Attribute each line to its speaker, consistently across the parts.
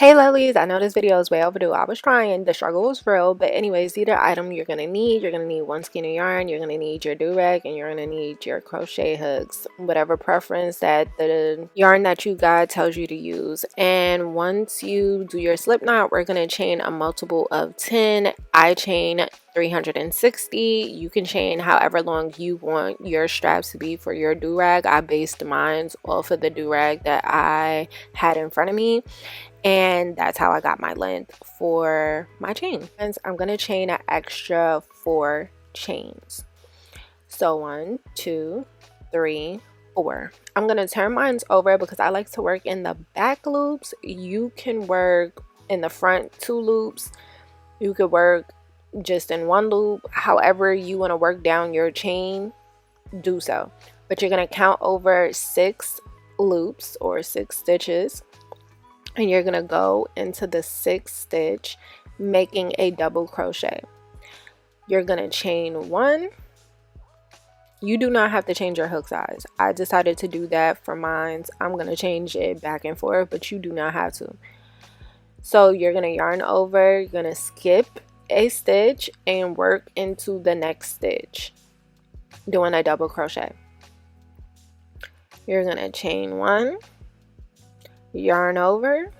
Speaker 1: Hey lovelies, I know this video is way overdue. I was trying, the struggle was real, but anyways, these are items you're gonna need one skein of yarn, you're gonna need your durag, and you're gonna need your crochet hooks, whatever preference that the yarn that you got tells you to use. And once you do your slip knot, we're gonna chain a multiple of 10. I chain 360. You can chain however long you want your straps to be for your durag. I based mine off of the durag that I had in front of me, and that's how I got my length for my chain. And I'm gonna chain an extra 4 chains. So 1, 2, 3, 4. I'm gonna turn mine over because I like to work in the back loops. You can work in the front 2 loops. You could work just in 1 loop. However you want to work down your chain, do so. But you're gonna count over 6 loops or 6 stitches, and you're gonna go into the 6th stitch, making a double crochet. You're gonna chain 1. You do not have to change your hook size. I decided to do that for mine. I'm gonna change it back and forth, but you do not have to. So you're gonna yarn over, you're gonna skip a stitch and work into the next stitch, doing a double crochet. You're gonna chain 1, yarn over,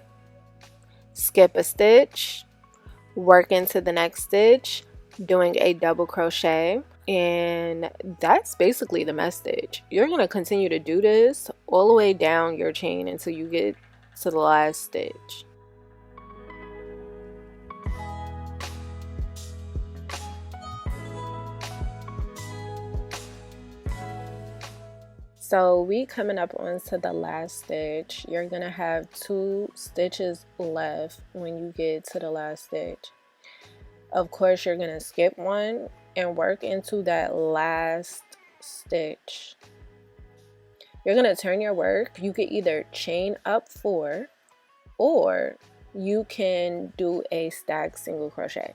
Speaker 1: skip a stitch, work into the next stitch, doing a double crochet, and that's basically the mesh stitch. You're going to continue to do this all the way down your chain until you get to the last stitch. So we coming up onto the last stitch. You're gonna have 2 stitches left when you get to the last stitch. Of course, you're gonna skip 1 and work into that last stitch. You're gonna turn your work. You could either chain up 4 or you can do a stack single crochet.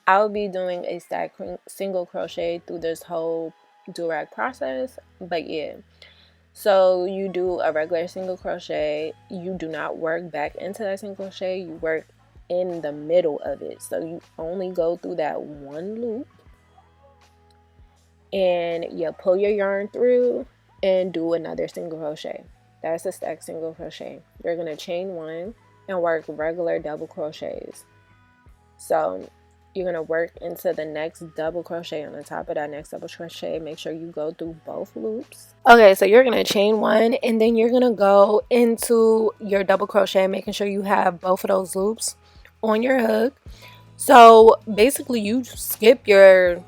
Speaker 1: I'll be doing a stack single crochet through this whole durag process, but yeah. So you do a regular single crochet. You do not work back into that single crochet. You work in the middle of it. So you only go through that 1 loop, and you pull your yarn through and do another single crochet. That's a stack single crochet. You're gonna chain 1 and work regular double crochets. So you're going to work into the next double crochet on the top of that next double crochet. Make sure you go through both loops. Okay, so you're going to chain 1 and then you're going to go into your double crochet, making sure you have both of those loops on your hook. So basically you skip your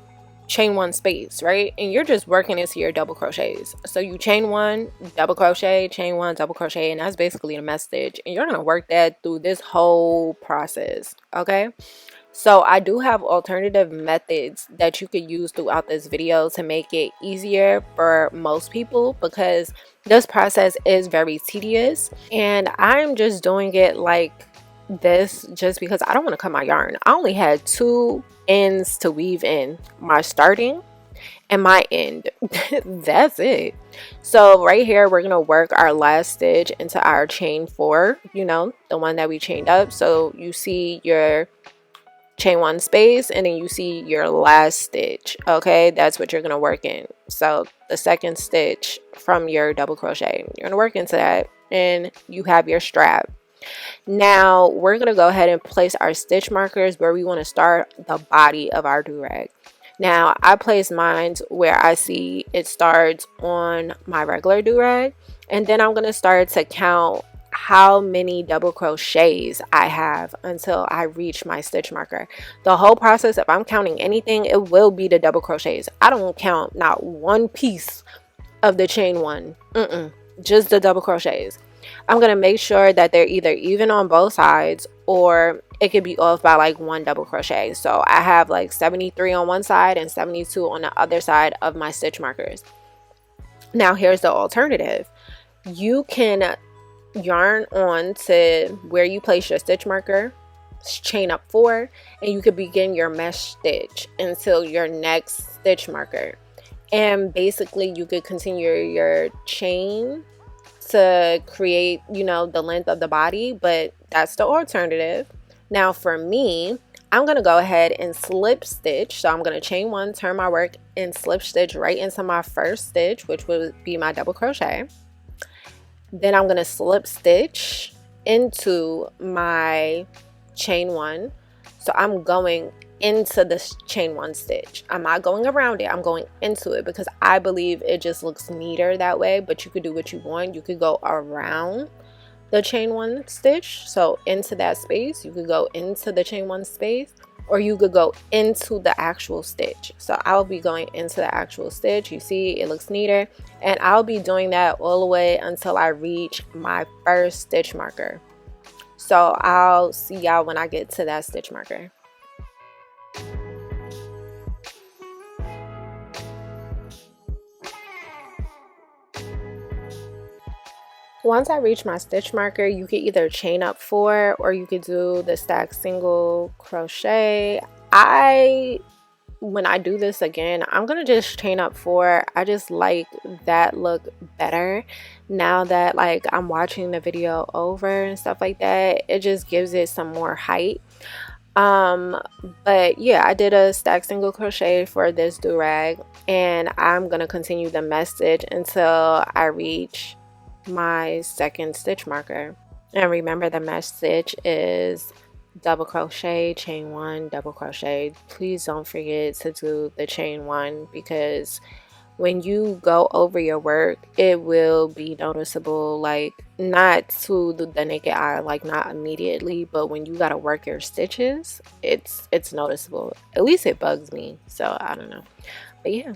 Speaker 1: chain 1 space, right? And you're just working into your double crochets. So you chain 1, double crochet, chain 1, double crochet, and that's basically the mesh stitch. And you're going to work that through this whole process, okay? So I do have alternative methods that you could use throughout this video to make it easier for most people, because this process is very tedious, and I'm just doing it like this just because I don't want to cut my yarn. I only had 2 ends to weave in, my starting and my end. That's it. So right here we're gonna work our last stitch into our chain 4, you know, the one that we chained up. So you see your chain 1 space and then you see your last stitch. Okay, that's what you're going to work in. So the 2nd stitch from your double crochet, you're going to work into that, and you have your strap. Now we're going to go ahead and place our stitch markers where we want to start the body of our durag. Now I place mine where I see it starts on my regular durag, and then I'm going to start to count how many double crochets I have until I reach my stitch marker. The whole process, if I'm counting anything, it will be the double crochets. I don't count not 1 piece of the chain 1, just the double crochets. I'm gonna make sure that they're either even on both sides, or it could be off by like 1 double crochet. So I have like 73 on one side and 72 on the other side of my stitch markers. Now here's the alternative. You can yarn on to where you place your stitch marker, chain up 4, and you could begin your mesh stitch until your next stitch marker, and basically you could continue your chain to create, you know, the length of the body, but that's the alternative. Now for me, I'm going to go ahead and slip stitch. So I'm going to chain one, turn my work, and slip stitch right into my first stitch, which would be my double crochet. Then I'm going to slip stitch into my chain one. So I'm going into this chain one stitch. I'm not going around it, I'm going into it, because I believe it just looks neater that way. But you could do what you want. You could go around the chain one stitch, so into that space. You could go into the chain one space, or you could go into the actual stitch. So I'll be going into the actual stitch. You see, it looks neater, and I'll be doing that all the way until I reach my first stitch marker. So I'll see y'all when I get to that stitch marker. Once I reach my stitch marker, you could either chain up 4 or you could do the stack single crochet. When I do this again, I'm gonna just chain up 4. I just like that look better now that like I'm watching the video over and stuff like that. It just gives it some more height. But yeah, I did a stack single crochet for this durag, and I'm gonna continue the mesh stitch until I reach my second stitch marker. And remember, the mesh stitch is double crochet, chain 1, double crochet. Please don't forget to do the chain 1, because when you go over your work, it will be noticeable, like not to the naked eye, like not immediately, but when you gotta work your stitches, it's noticeable. At least it bugs me, so I don't know. But yeah.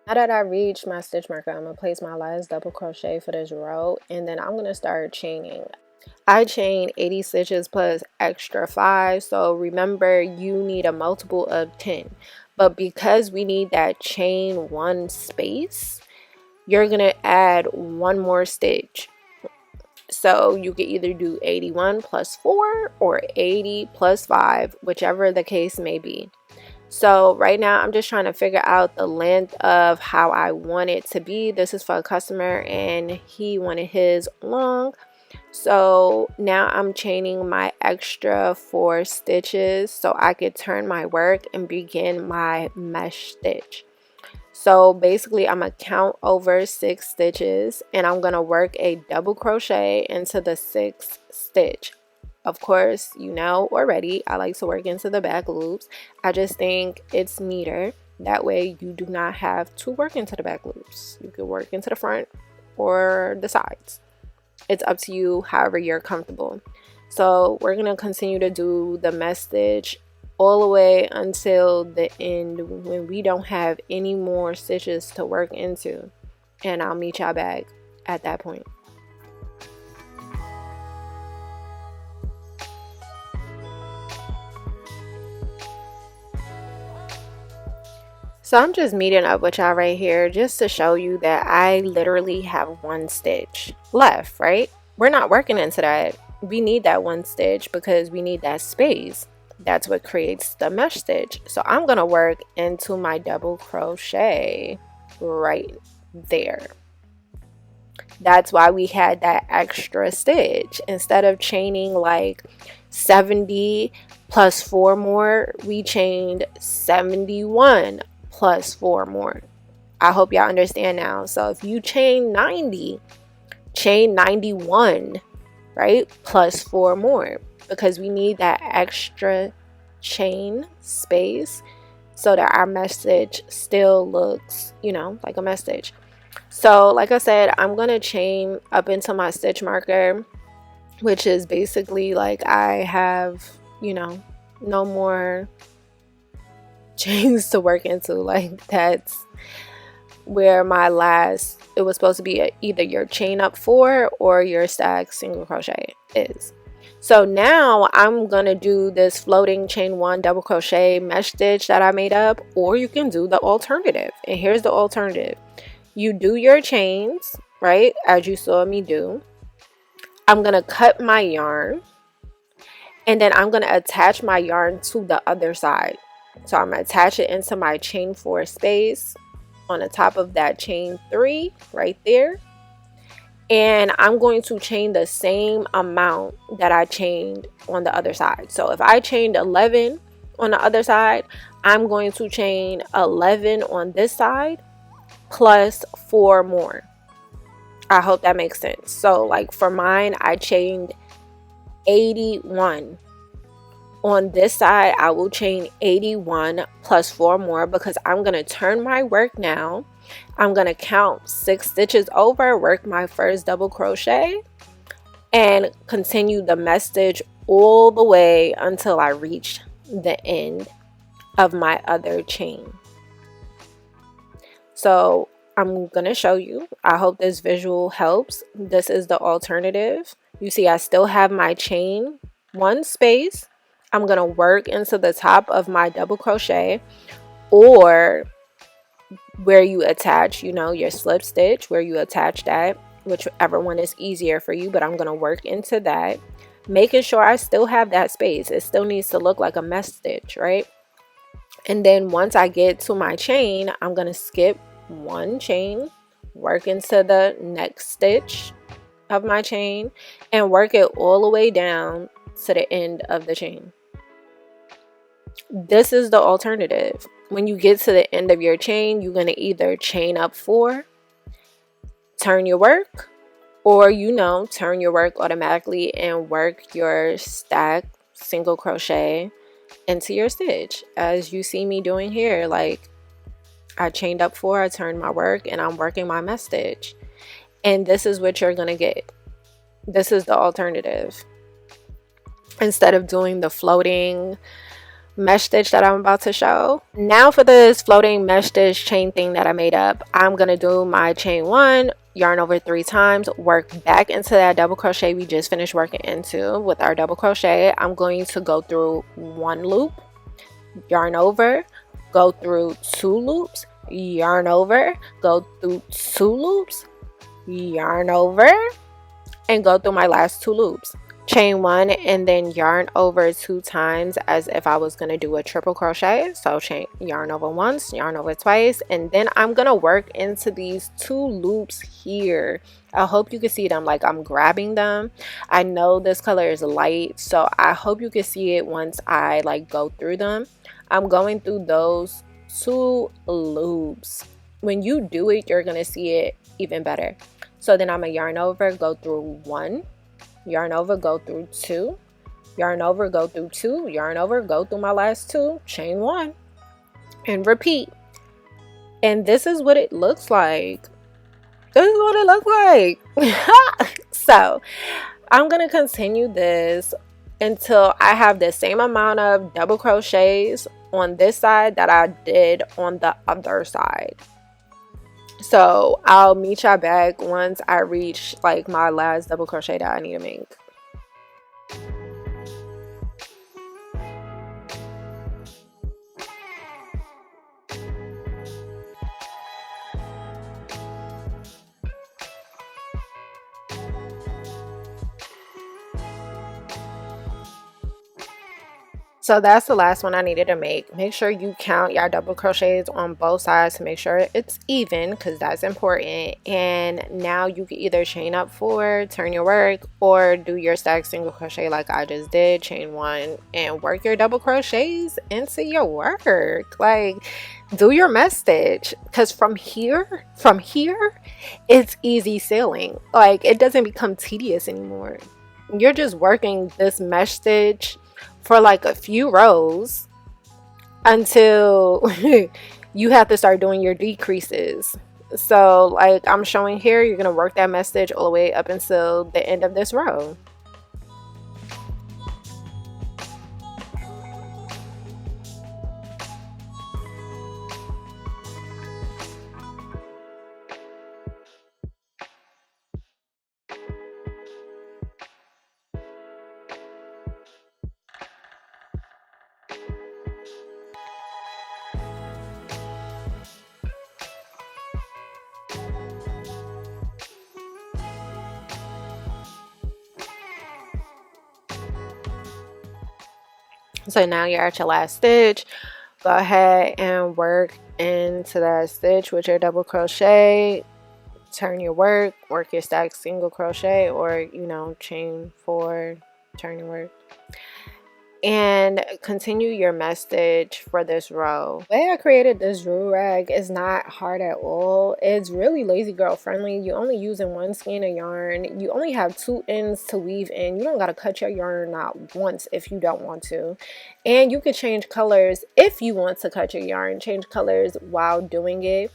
Speaker 1: Now that I reached my stitch marker, I'm going to place my last double crochet for this row, and then I'm going to start chaining. I chain 80 stitches plus extra 5, so remember, you need a multiple of 10. But because we need that chain 1 space, you're going to add 1 more stitch. So you can either do 81 plus 4 or 80 plus 5, whichever the case may be. So right now I'm just trying to figure out the length of how I want it to be. This is for a customer and he wanted his long. So now I'm chaining my extra 4 stitches so I could turn my work and begin my mesh stitch. So basically I'm going to count over 6 stitches and I'm going to work a double crochet into the 6th stitch. Of course, you know already, I like to work into the back loops. I just think it's neater. That way you do not have to work into the back loops. You can work into the front or the sides. It's up to you, however you're comfortable. So we're going to continue to do the mesh stitch all the way until the end when we don't have any more stitches to work into. And I'll meet y'all back at that point. So I'm just meeting up with y'all right here just to show you that I literally have 1 stitch left, right? We're not working into that. We need that 1 stitch because we need that space. That's what creates the mesh stitch. So I'm going to work into my double crochet right there. That's why we had that extra stitch. Instead of chaining like 70 plus 4 more, we chained 71 plus 4 more. I hope y'all understand now. So if you chain 90, chain 91, right? Plus 4 more, because we need that extra chain space so that our mesh stitch still looks, you know, like a mesh stitch. So like I said, I'm going to chain up into my stitch marker, which is basically like I have, you know, no more chains to work into. Like that's where my last, it was supposed to be either your chain up 4 or your stack single crochet is. So now I'm gonna do this floating chain 1 double crochet mesh stitch that I made up, or you can do the alternative. And here's the alternative. You do your chains, right, as you saw me do. I'm gonna cut my yarn, and then I'm gonna attach my yarn to the other side. So I'm going to attach it into my chain 4 space on the top of that chain 3 right there. And I'm going to chain the same amount that I chained on the other side. So if I chained 11 on the other side, I'm going to chain 11 on this side plus 4 more. I hope that makes sense. So like for mine, I chained 81. On this side, I will chain 81 plus 4 more because I'm going to turn my work now. I'm going to count 6 stitches over, work my first double crochet, and continue the mesh stitch all the way until I reach the end of my other chain. So I'm going to show you. I hope this visual helps. This is the alternative. You see I still have my chain 1 space. I'm going to work into the top of my double crochet, or where you attach, you know, your slip stitch, where you attach that, whichever one is easier for you, but I'm going to work into that, making sure I still have that space. It still needs to look like a mesh stitch, right? And then once I get to my chain, I'm going to skip 1 chain, work into the next stitch of my chain, and work it all the way down to the end of the chain. This is the alternative. When you get to the end of your chain, you're going to either chain up 4, turn your work, or turn your work automatically and work your stack single crochet into your stitch, as you see me doing here. Like I chained up 4, I turned my work, and I'm working my mesh stitch. And this is what you're going to get. This is the alternative. Instead of doing the floating mesh stitch that I'm about to show. Now for this floating mesh stitch chain thing that I made up, I'm going to do my chain 1, yarn over 3 times, work back into that double crochet we just finished working into with our double crochet. I'm going to go through 1 loop, yarn over, go through 2 loops, yarn over, go through 2 loops, yarn over, and go through my last 2 loops. Chain 1 and then yarn over 2 times as if I was going to do a triple crochet. So yarn over once, yarn over twice, and then I'm going to work into these 2 loops here. I hope you can see them, like I'm grabbing them. I know this color is light, so I hope you can see it once I like go through them. I'm going through those 2 loops. When you do it, you're going to see it even better. So then I'm going to yarn over, go through 1, yarn over, go through 2, yarn over, go through 2, yarn over, go through my last 2, chain 1, and repeat. And this is what it looks like. This is what it looks like. So I'm going to continue this until I have the same amount of double crochets on this side that I did on the other side. So I'll meet y'all back once I reach like my last double crochet that I need to make. So that's the last one I needed to make. Make sure you count your double crochets on both sides to make sure it's even, because that's important. And now you can either chain up 4, turn your work, or do your stack single crochet like I just did, chain 1, and work your double crochets into your work. Like, do your mesh stitch, because from here it's easy sailing. Like, it doesn't become tedious anymore. You're just working this mesh stitch for like a few rows until you have to start doing your decreases. So like I'm showing here, you're going to work that mesh stitch all the way up until the end of this row. So now you're at your last stitch. go ahead and work into that stitch with your double crochet. Turn your work your stack single crochet, or you know, chain 4, turn your work, and continue your mesh stitch for this row. The way I created this durag is not hard at all. It's really lazy girl friendly. You're only using 1 skein of yarn. You only have 2 ends to weave in. You don't got to cut your yarn out once if you don't want to. And you can change colors if you want to cut your yarn. Change colors while doing it.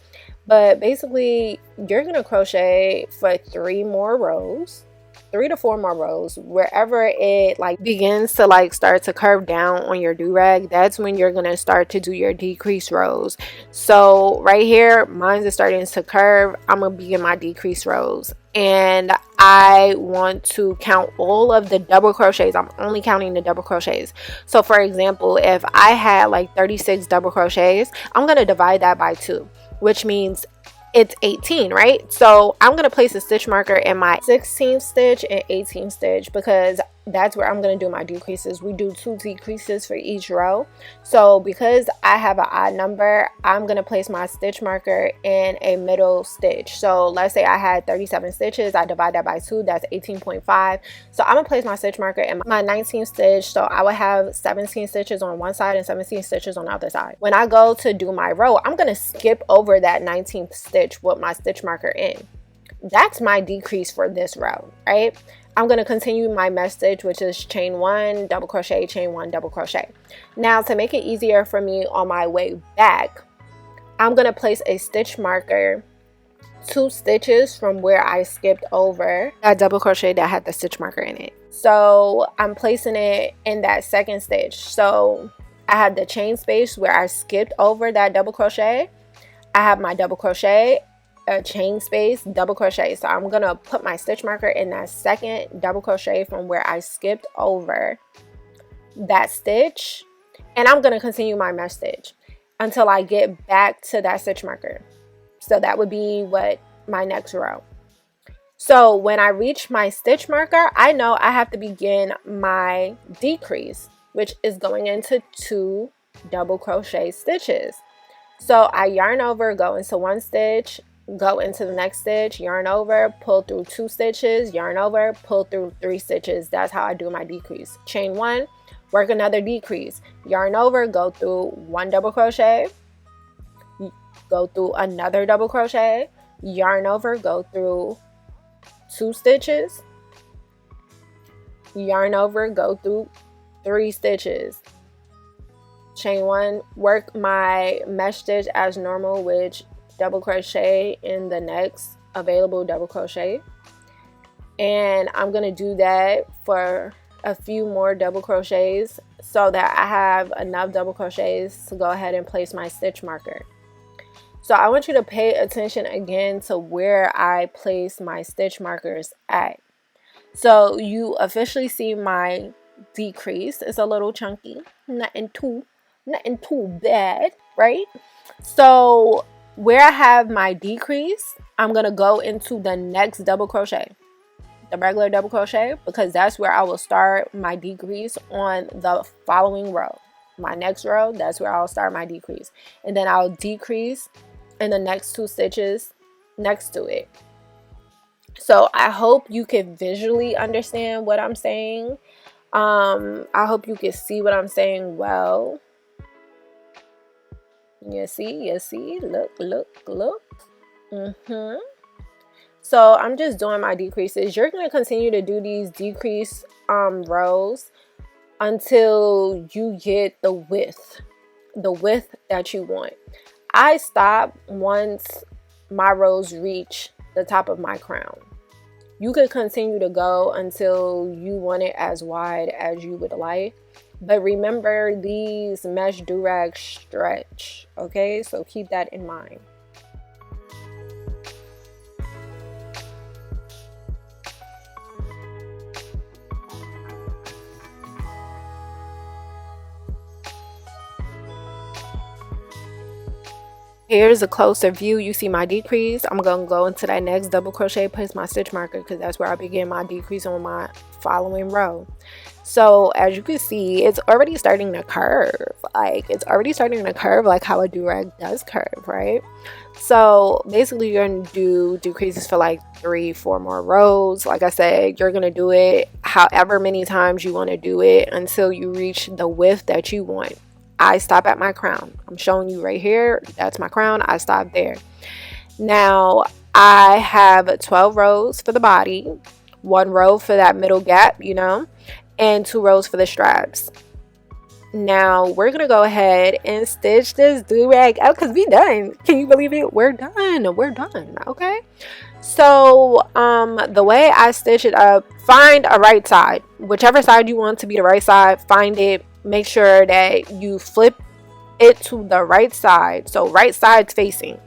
Speaker 1: But basically, you're going to crochet for 3 more rows. 3 to 4 more rows. Wherever it like begins to like start to curve down on your durag, that's when you're gonna start to do your decrease rows. So right here, mine is starting to curve. I'm gonna begin my decrease rows, and I want to count all of the double crochets. I'm only counting the double crochets. So for example, if I had like 36 double crochets, I'm gonna divide that by 2, which means it's 18, right? So I'm going to place a stitch marker in my 16th stitch and 18th stitch, because that's where I'm going to do my decreases. We do 2 decreases for each row. So because I have an odd number, I'm going to place my stitch marker in a middle stitch. So let's say I had 37 stitches, I divide that by 2, that's 18.5. So I'm going to place my stitch marker in my 19th stitch. So I would have 17 stitches on one side and 17 stitches on the other side. When I go to do my row, I'm going to skip over that 19th stitch with my stitch marker in. That's my decrease for this row, right? I'm going to continue my mesh stitch, which is chain 1, double crochet, chain 1, double crochet. Now to make it easier for me on my way back, I'm going to place a stitch marker 2 stitches from where I skipped over that double crochet that had the stitch marker in it. So I'm placing it in that 2nd stitch. So I have the chain space where I skipped over that double crochet. I have my double crochet, a chain space, double crochet. So I'm gonna put my stitch marker in that 2nd double crochet from where I skipped over that stitch, and I'm gonna continue my mesh stitch until I get back to that stitch marker. So that would be what my next row. So when I reach my stitch marker, I know I have to begin my decrease, which is going into 2 double crochet stitches. So I yarn over, go into 1 stitch, go into the next stitch, yarn over, pull through 2 stitches, yarn over, pull through 3 stitches. That's how I do my decrease. Chain 1, work another decrease, yarn over, go through 1 double crochet, go through another double crochet, yarn over, go through 2 stitches, yarn over, go through 3 stitches, chain 1, work my mesh stitch as normal, which double crochet in the next available double crochet, and I'm gonna do that for a few more double crochets so that I have enough double crochets to go ahead and place my stitch marker. So I want you to pay attention again to where I place my stitch markers at. So you officially see my decrease. It's a little chunky, nothing too bad, right? So where I have my decrease, I'm gonna go into the next double crochet, the regular double crochet, because that's where I will start my decrease on the following row. My next row, that's where I'll start my decrease, and then I'll decrease in the next 2 stitches next to it. So I hope you can visually understand what I'm saying. I hope you can see what I'm saying well. You see, look. So I'm just doing my decreases. You're going to continue to do these decrease rows until you get the width that you want. I stop once my rows reach the top of my crown. You could continue to go until you want it as wide as you would like. But remember, these mesh durags stretch, okay? So keep that in mind. Here's a closer view. You see my decrease. I'm going to go into that next double crochet, place my stitch marker, because that's where I begin my decrease on my following row. So as you can see, it's already starting to curve. Like it's already starting to curve like how a do-rag does curve, right? So basically you're going to do decreases for like 3-4 more rows. Like I said, you're going to do it however many times you want to do it until you reach the width that you want. I stop at my crown. I'm showing you right here. That's my crown. I stop there. Now I have 12 rows for the body, 1 row for that middle gap, you know, and 2 rows for the straps. Now we're gonna go ahead and stitch this do-rag out because we done. Can you believe it? We're done. We're done. Okay, so the way I stitch it up, find a right side, whichever side you want to be the right side. Find it, make sure that you flip it to the right side, so right side's facing.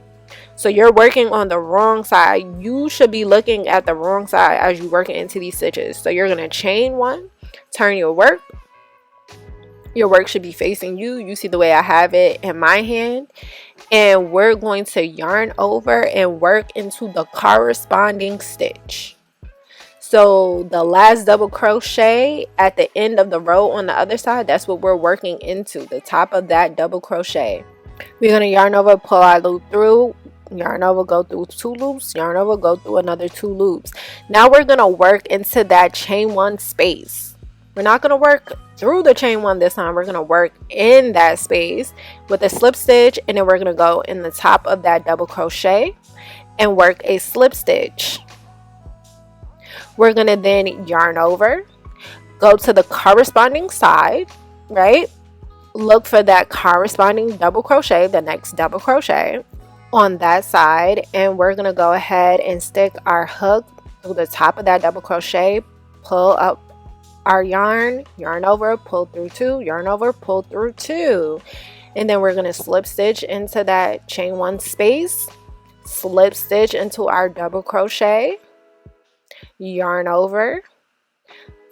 Speaker 1: So you're working on the wrong side. You should be looking at the wrong side as you're working into these stitches. So you're going to chain 1, turn your work. Your work should be facing you. You see the way I have it in my hand. And we're going to yarn over and work into the corresponding stitch. So the last double crochet at the end of the row on the other side, that's what we're working into, the top of that double crochet. We're going to yarn over, pull our loop through, yarn over, go through 2 loops, yarn over, go through another 2 loops. Now we're going to work into that chain 1 space. We're not going to work through the chain 1 this time. We're going to work in that space with a slip stitch, and then we're going to go in the top of that double crochet and work a slip stitch. We're going to then yarn over, go to the corresponding side, right? Look for that corresponding double crochet, the next double crochet on that side, and we're going to go ahead and stick our hook through the top of that double crochet, pull up our yarn, yarn over, pull through 2, yarn over, pull through 2, and then we're going to slip stitch into that chain 1 space, slip stitch into our double crochet, yarn over,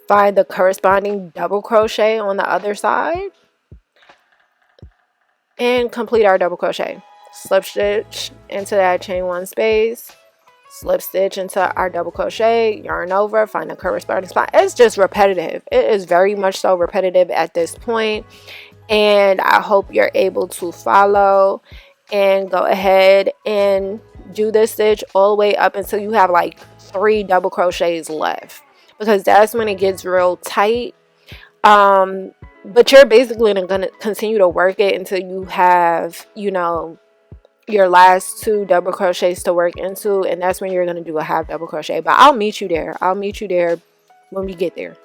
Speaker 1: find the corresponding double crochet on the other side, and complete our double crochet. Slip stitch into that chain 1 space, slip stitch into our double crochet, yarn over, find the corresponding spot. It's just repetitive. It is very much so repetitive at this point, and I hope you're able to follow and go ahead and do this stitch all the way up until you have like 3 double crochets left, because that's when it gets real tight. But you're basically going to continue to work it until you have, you know, your last 2 double crochets to work into, and that's when you're going to do a half double crochet. But I'll meet you there. I'll meet you there when we get there.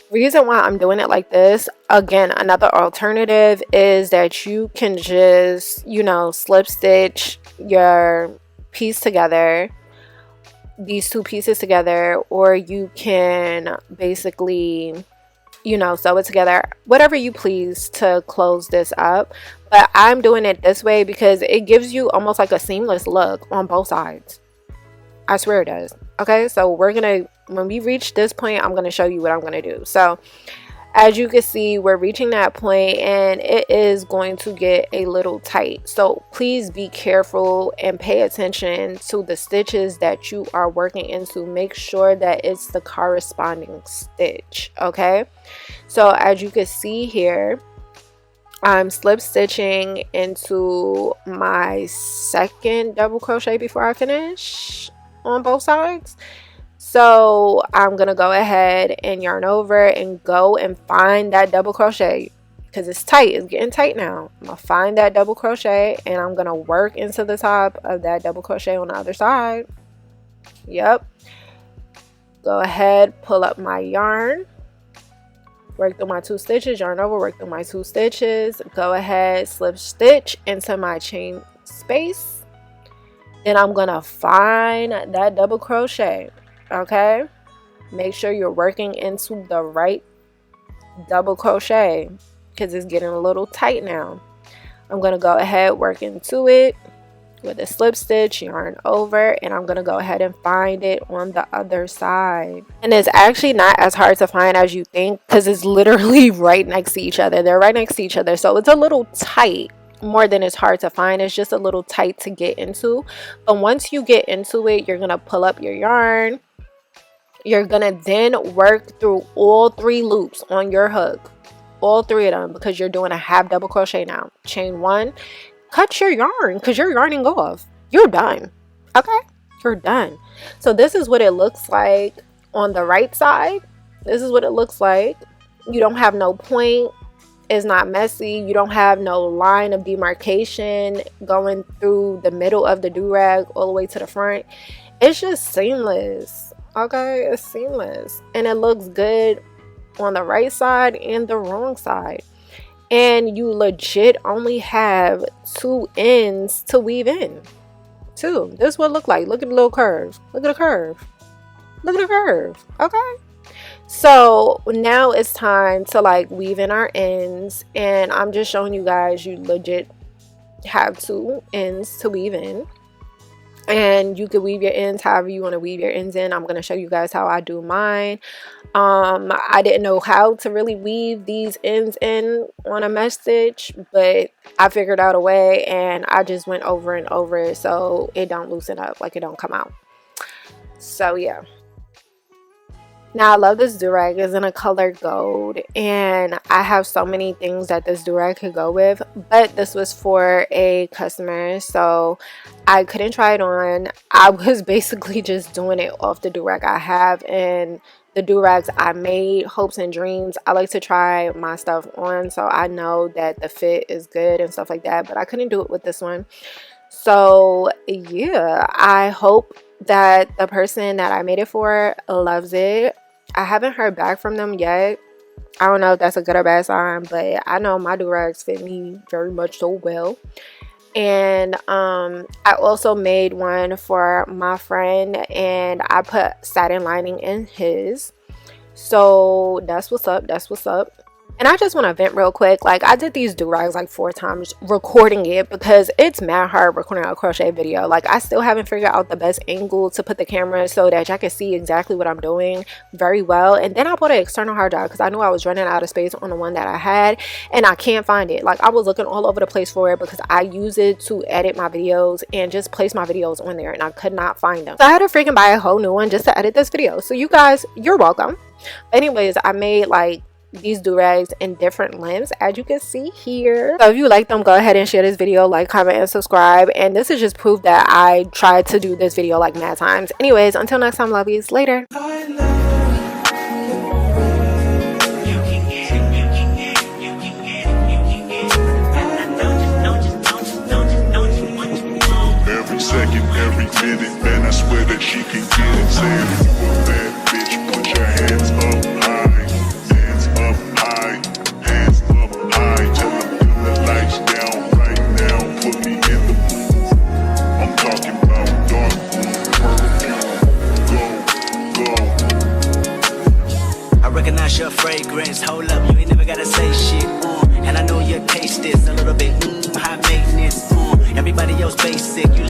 Speaker 1: Reason why I'm doing it like this, again, another alternative is that you can just, you know, slip stitch your piece together, these 2 pieces together, or you can basically, you know, sew it together, whatever you please to close this up. But I'm doing it this way because it gives you almost like a seamless look on both sides. I swear it does. Okay, so we're gonna, when we reach this point, I'm gonna show you what I'm gonna do. So as you can see, we're reaching that point and it is going to get a little tight, so please be careful and pay attention to the stitches that you are working into. Make sure that it's the corresponding stitch. Okay, so as you can see here, I'm slip stitching into my 2nd double crochet before I finish on both sides. So I'm gonna go ahead and yarn over and go and find that double crochet because it's tight. It's getting tight now. I'm gonna find that double crochet and I'm gonna work into the top of that double crochet on the other side. Yep. Go ahead, pull up my yarn, work through my 2 stitches, yarn over, work through my 2 stitches, go ahead, slip stitch into my chain space. Then I'm gonna find that double crochet. Okay, make sure you're working into the right double crochet because it's getting a little tight now. I'm gonna go ahead, work into it with a slip stitch, yarn over, and I'm gonna go ahead and find it on the other side. And it's actually not as hard to find as you think because it's literally right next to each other. They're right next to each other, so it's a little tight. More than it's hard to find, it's just a little tight to get into. But once you get into it, you're gonna pull up your yarn, You're gonna then work through all 3 loops on your hook, all 3 of them, because you're doing a half double crochet now. Chain 1, cut your yarn because you're yarning off. You're done. Okay, you're done. So this is what it looks like on the right side. This is what it looks like. You don't have no point. It's not messy. You don't have no line of demarcation going through the middle of the do-rag all the way to the front. It's just seamless. Okay, it's seamless, and it looks good on the right side and the wrong side. And you legit only have 2 ends to weave in. 2. This is what it look like. Look at the little curve. Look at the curve. Look at the curve. Okay. So now it's time to like weave in our ends, and I'm just showing you guys you legit have 2 ends to weave in, and you can weave your ends however you want to weave your ends in. I'm going to show you guys how I do mine. I didn't know how to really weave these ends in on a mesh stitch, but I figured out a way, and I just went over and over it so it don't loosen up, like it don't come out. So yeah. Now I love this durag. It's in a color gold, and I have so many things that this durag could go with, but this was for a customer, so I couldn't try it on. I was basically just doing it off the durag I have, and the durags I made, hopes and dreams, I like to try my stuff on so I know that the fit is good and stuff like that, but I couldn't do it with this one. So yeah, I hope that the person that I made it for loves it. I haven't heard back from them yet. I don't know if that's a good or bad sign, but I know my durags fit me very much so well. And I also made one for my friend, and I put satin lining in his. So that's what's up. That's what's up. And I just want to vent real quick. Like, I did these durags like 4 times recording it because it's mad hard recording a crochet video. Like, I still haven't figured out the best angle to put the camera so that y'all can see exactly what I'm doing very well. And then I bought an external hard drive because I knew I was running out of space on the one that I had, and I can't find it. Like, I was looking all over the place for it because I use it to edit my videos and just place my videos on there, and I could not find them. So I had to freaking buy a whole new one just to edit this video. So you guys, you're welcome. Anyways, I made like these durags in different lengths, as you can see here. So if you like them, go ahead and share this video, like, comment, and subscribe. And this is just proof that I tried to do this video like mad times. Anyways, until next time, lovies, later.
Speaker 2: Every second, every minute, man, I swear that she can get it. Saying, that bitch, put your hands up high. Hands up high. Hands up high. Tell them turn the lights down right now. Put me in the mood. I'm talking about dark blue, purple. Go, go.
Speaker 3: I recognize your fragrance. Hold up, you ain't never gotta say shit. And I know your taste is a little bit high maintenance. Everybody else basic.